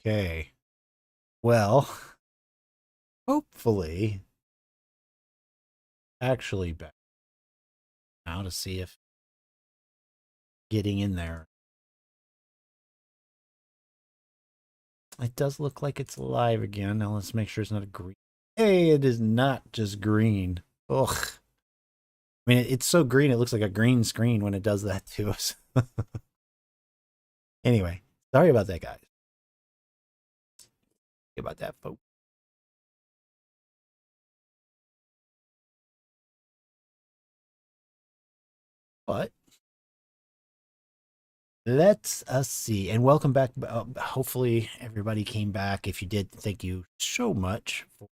Okay. Well, hopefully, actually back now to see if getting in there. It does look like it's alive again. Now let's make sure it's not a green. Hey, it is not just green. Ugh. I mean, it's so green, it looks like a green screen when it does that to us. Anyway, sorry about that, guys. Sorry about that, folks. But let's see. And welcome back. Hopefully, everybody came back. If you did, thank you so much for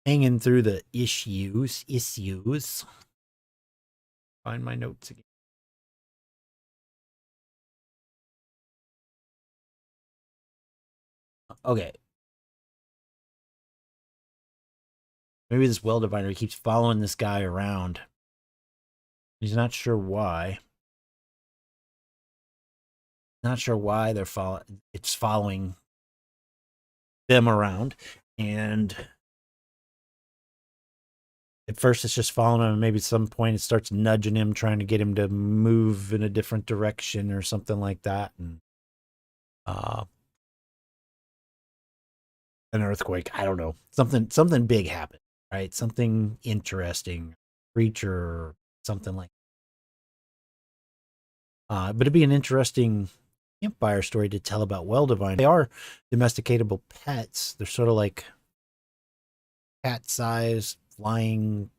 hanging through the issues. Find my notes again. Okay. Maybe this well diviner keeps following this guy around. He's not sure why. Not sure why they're following. It's following them around, and at first it's just following him. Maybe at some point it starts nudging him, trying to get him to move in a different direction or something like that. And an earthquake. I don't know. Something big happened, right? Something interesting, creature, something like. But it'd be an interesting campfire story to tell about well divine. They are domesticatable pets. They're sort of like cat-sized flying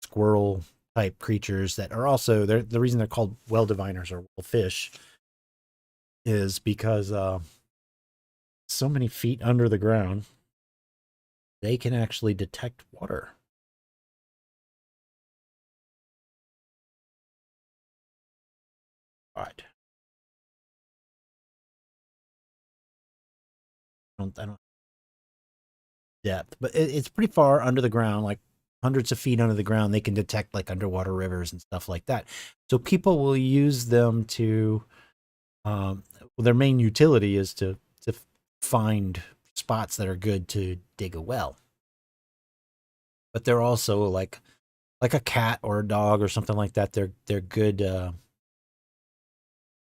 squirrel type creatures that are also the reason they're called well diviners or well fish is because so many feet under the ground they can actually detect water. All right. I don't depth, but it's pretty far under the ground, like hundreds of feet under the ground. They can detect like underwater rivers and stuff like that. So people will use them to, well, their main utility is to find spots that are good to dig a well. But they're also like a cat or a dog or something like that. They're good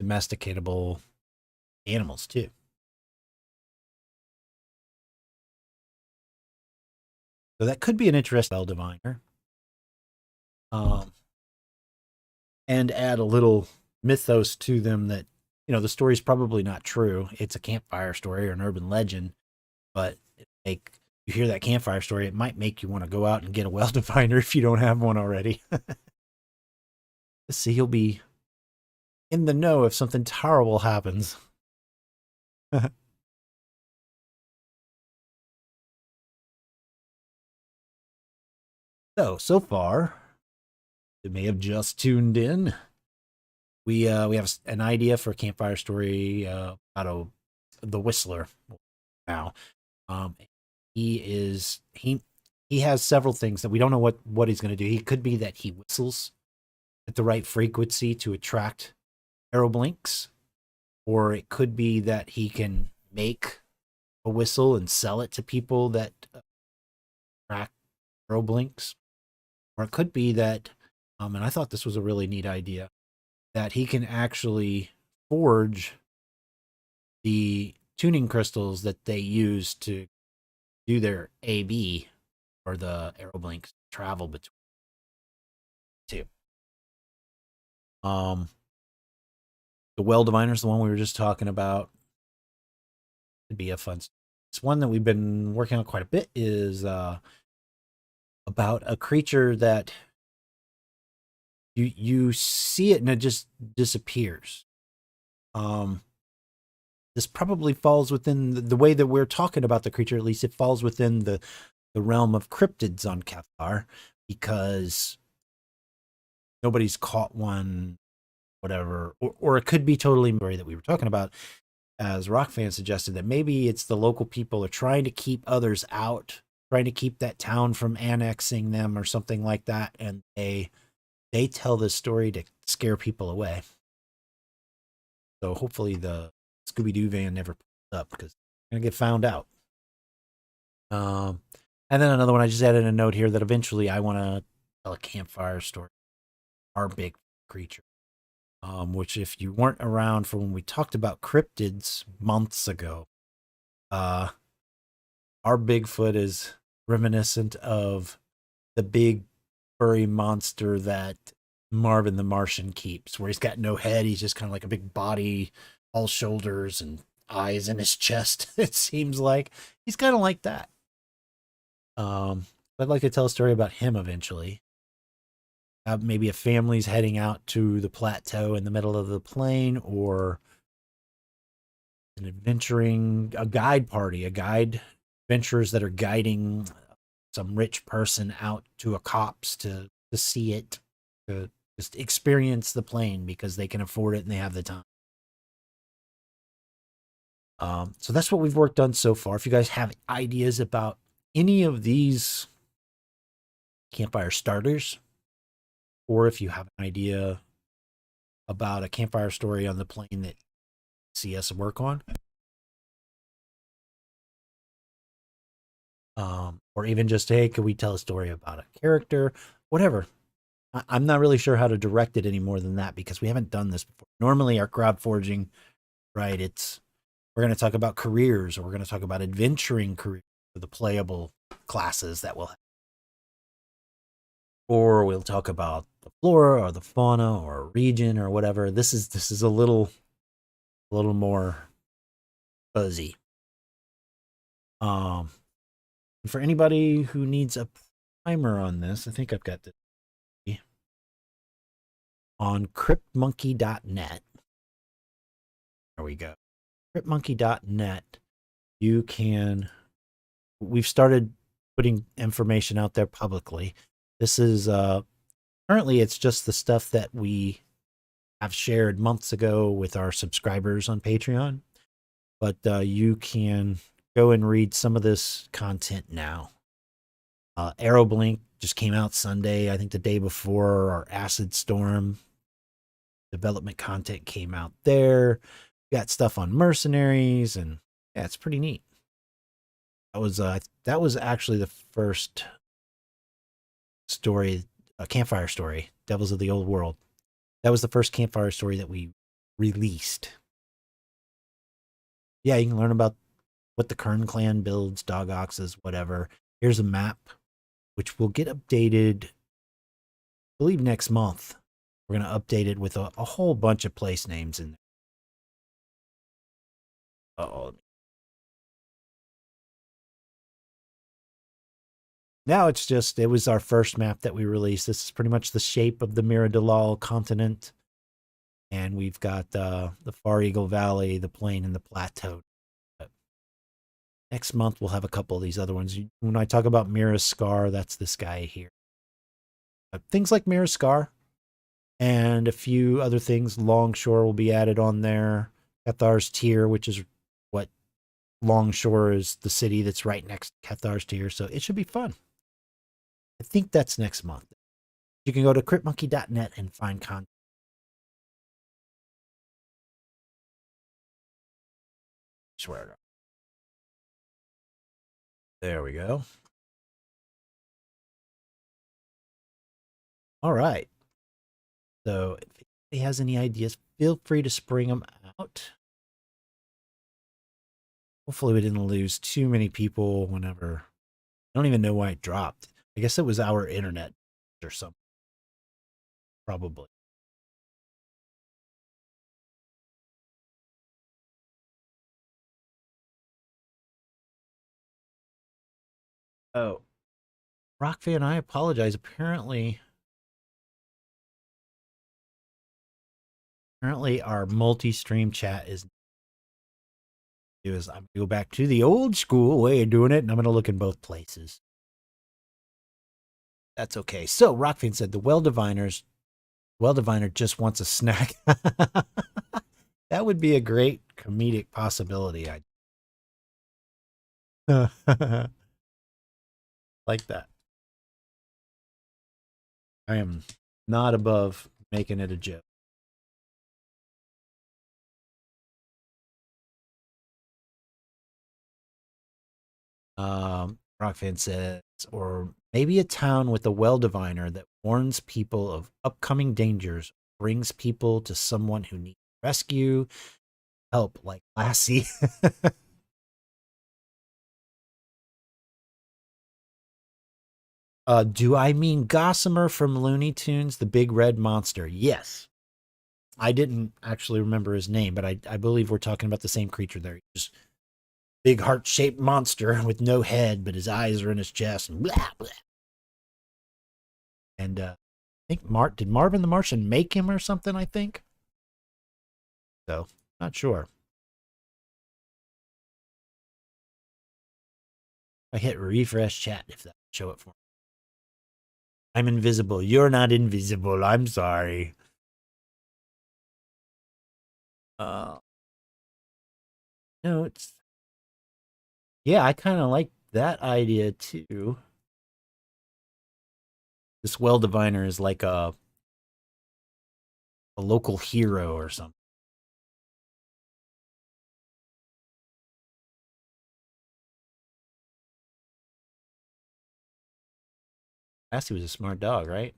domesticatable animals too. So that could be an interesting well diviner. Um, and add a little mythos to them that, the story's probably not true. It's a campfire story or an urban legend, but you hear that campfire story, it might make you want to go out and get a well diviner if you don't have one already. Let's see, he'll be in the know if something terrible happens. So far, you may have just tuned in. We have an idea for a campfire story about the Whistler now. Um, he has several things that we don't know what he's going to do. He could be that he whistles at the right frequency to attract arrow blinks, or it could be that he can make a whistle and sell it to people that attract arrow blinks, or it could be that, and I thought this was a really neat idea, that he can actually forge the tuning crystals that they use to do their AB or the arrow blinks travel between two. Um, the well diviner's the one we were just talking about. It'd be a fun. It's one that we've been working on quite a bit. Is about a creature that you see it and it just disappears. This probably falls within the way that we're talking about the creature. At least it falls within the realm of cryptids on Campfire because nobody's caught one, whatever, or it could be totally that we were talking about. As Rockfan suggested, that maybe it's the local people are trying to keep others out, trying to keep that town from annexing them or something like that, and they tell this story to scare people away. So hopefully the Scooby-Doo van never pulled up because I'm going to get found out. Um, and then another one, I just added a note here that eventually I want to tell a campfire story. Our big creature. Which if you weren't around for when we talked about cryptids months ago, our Bigfoot is reminiscent of the big furry monster that Marvin the Martian keeps, where he's got no head. He's just kind of like a big body, all shoulders and eyes in his chest. It seems like he's kind of like that. I'd like to tell a story about him eventually. Maybe a family's heading out to the plateau in the middle of the plain, or an a guide party, a guide adventurers that are guiding some rich person out to a copse to see it, to just experience the plane because they can afford it and they have the time. So that's what we've worked on so far. If you guys have ideas about any of these campfire starters, or if you have an idea about a campfire story on the plane that you see us work on, or even just, hey, can we tell a story about a character, whatever. I'm not really sure how to direct it any more than that because we haven't done this before. Normally our crowd forging, right, we're going to talk about careers, or we're going to talk about adventuring careers for the playable classes that we'll have. Or we'll talk about the flora or the fauna or a region or whatever. This is a little more fuzzy. For anybody who needs a primer on this, I think I've got this on cryptmonkey.net. There we go. Cryptmonkey.net. We've started putting information out there publicly. This is currently it's just the stuff that we have shared months ago with our subscribers on Patreon, but you can go and read some of this content now. Aeroblink just came out Sunday, I think the day before. Our Acid Storm development content came out there. We got stuff on mercenaries, and yeah, it's pretty neat. That was actually the first story, a campfire story, Devils of the Old World. That was the first campfire story that we released. Yeah, you can learn about what the Kern clan builds, dog oxes, whatever. Here's a map, which will get updated, I believe, next month. We're going to update it with a whole bunch of place names in there. Uh-oh. Now it was our first map that we released. This is pretty much the shape of the Miradolal continent. And we've got the Far Eagle Valley, the plain, and the plateau. But next month, we'll have a couple of these other ones. When I talk about Mira's Scar, that's this guy here. Things like Mira's Scar and a few other things. Longshore will be added on there. Cathar's Tier, which is what Longshore is, the city that's right next to Cathar's Tier. So it should be fun. I think that's next month. You can go to cryptmonkey.net and find content. Swear. There we go. All right. So if anybody has any ideas, feel free to spring them out. Hopefully we didn't lose too many people whenever. I don't even know why it dropped. I guess it was our internet or something. Probably. Oh, Rockfan, I apologize. Apparently our multi-stream chat is I'm going to go back to the old school way of doing it, and I'm going to look in both places. That's okay. So Rockfan said the well diviner just wants a snack. That would be a great comedic possibility. I like that. I am not above making it a joke. Rockfan says, or maybe a town with a well diviner that warns people of upcoming dangers, brings people to someone who needs rescue, help, like Lassie. Do I mean Gossamer from Looney Tunes, the big red monster? Yes. I didn't actually remember his name, but I believe we're talking about the same creature there. Just big heart shaped monster with no head, but his eyes are in his chest. And blah, blah. And I think did Marvin the Martian make him or something? I think so. Not sure. I hit refresh chat if that would show it for me. I'm invisible. You're not invisible. I'm sorry. Uh, no, it's yeah. I kind of like that idea too. This well diviner is like a local hero or something. Lassie was a smart dog, right?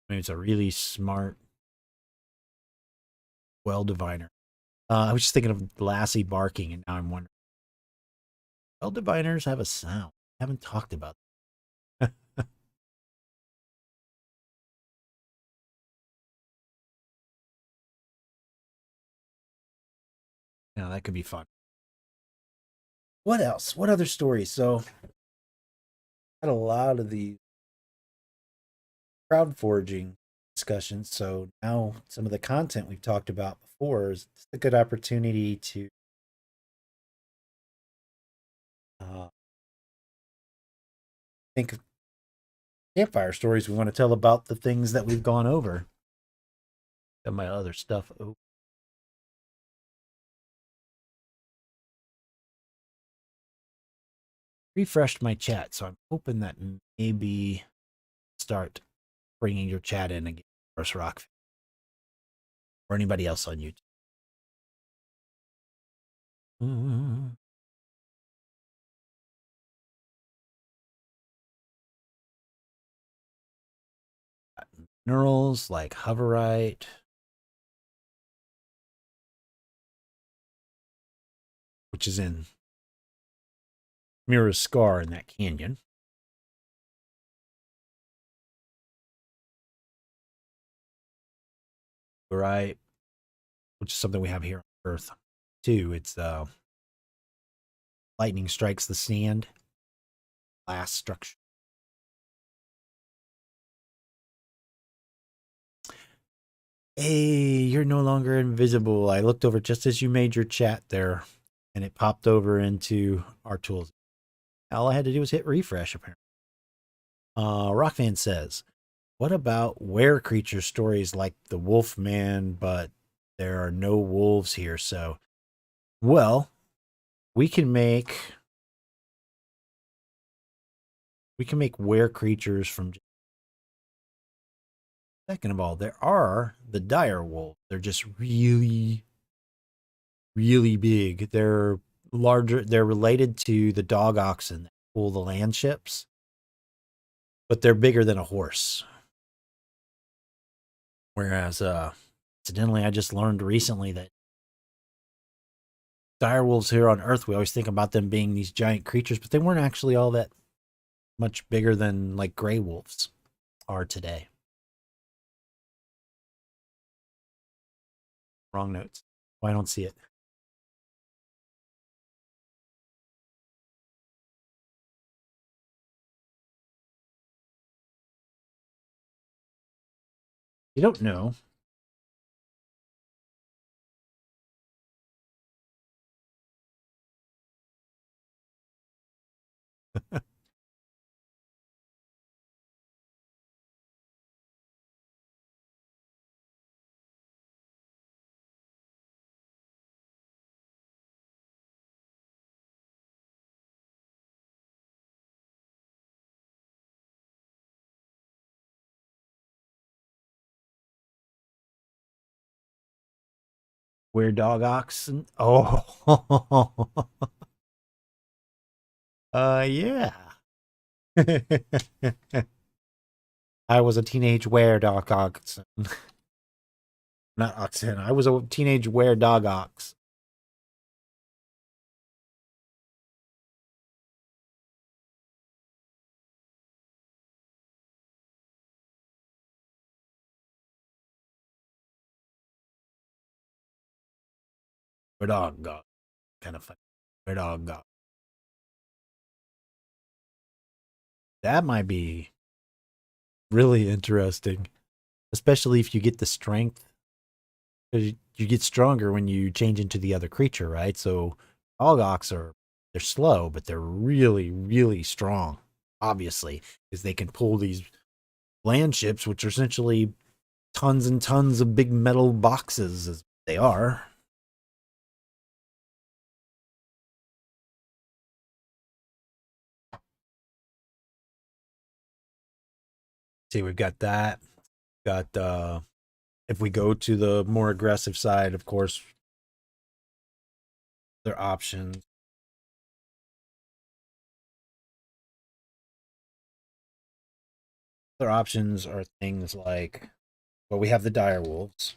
I mean, it's a really smart well diviner. I was just thinking of Lassie barking, and now I'm wondering, well diviners have a sound. I haven't talked about that. Now that could be fun. What else? What other stories? So, had a lot of the crowd forging discussions. So now some of the content we've talked about before is a good opportunity to uh, think of campfire stories we want to tell about the things that we've gone over. Got my other stuff. Oh, refreshed my chat, so I'm hoping that maybe start bringing your chat in again, First Rock, or anybody else on YouTube. Minerals like hoverite, which is in Mira's Scar in that canyon. Right, which is something we have here on Earth too. It's lightning strikes the sand, glass structure. Hey, you're no longer invisible. I looked over just as you made your chat there, and it popped over into our tools. All I had to do was hit refresh, apparently. Rockfan says, what about were creature stories like the Wolf Man, but there are no wolves here? So, well, we can make were creatures from. Second of all, there are the dire wolves. They're just really, really big. They're larger. They're related to the dog oxen that pull the land ships, but they're bigger than a horse. Whereas, incidentally, I just learned recently that dire wolves here on Earth, we always think about them being these giant creatures, but they weren't actually all that much bigger than like gray wolves are today. Wrong notes. Well, I don't see it. You don't know. Were dog oxen? Oh, yeah. I was a teenage were dog oxen. Not oxen. I was a teenage were dog ox. Were dog dog. Kind of funny. Were dog dog. That might be really interesting, especially if you get the strength. 'Cause you get stronger when you change into the other creature, right? So dog ox are they're slow, but they're really, really strong. Obviously, because they can pull these land ships, which are essentially tons and tons of big metal boxes, as they are. See, we've got that. Got if we go to the more aggressive side, of course, their options. Their options are things like, well, we have the dire wolves.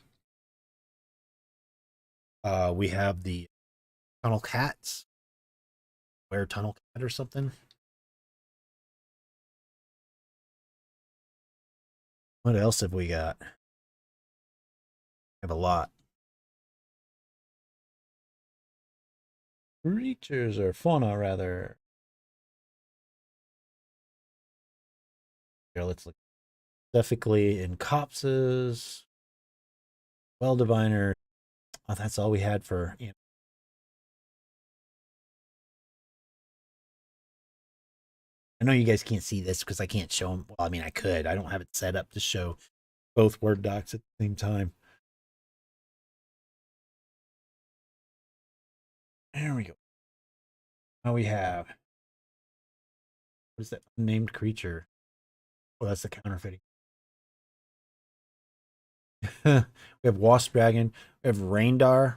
We have the tunnel cats, where tunnel cat or something. What else have we got? We have a lot. Creatures or fauna, rather. Here, let's look. Specifically in copses, well diviner. Oh, that's all we had for. I know you guys can't see this because I can't show them. Well, I mean, I could. I don't have it set up to show both Word docs at the same time. There we go. Now we have. What is that unnamed creature? Oh, that's the counterfeiting. We have Wasp Dragon. We have Raindar.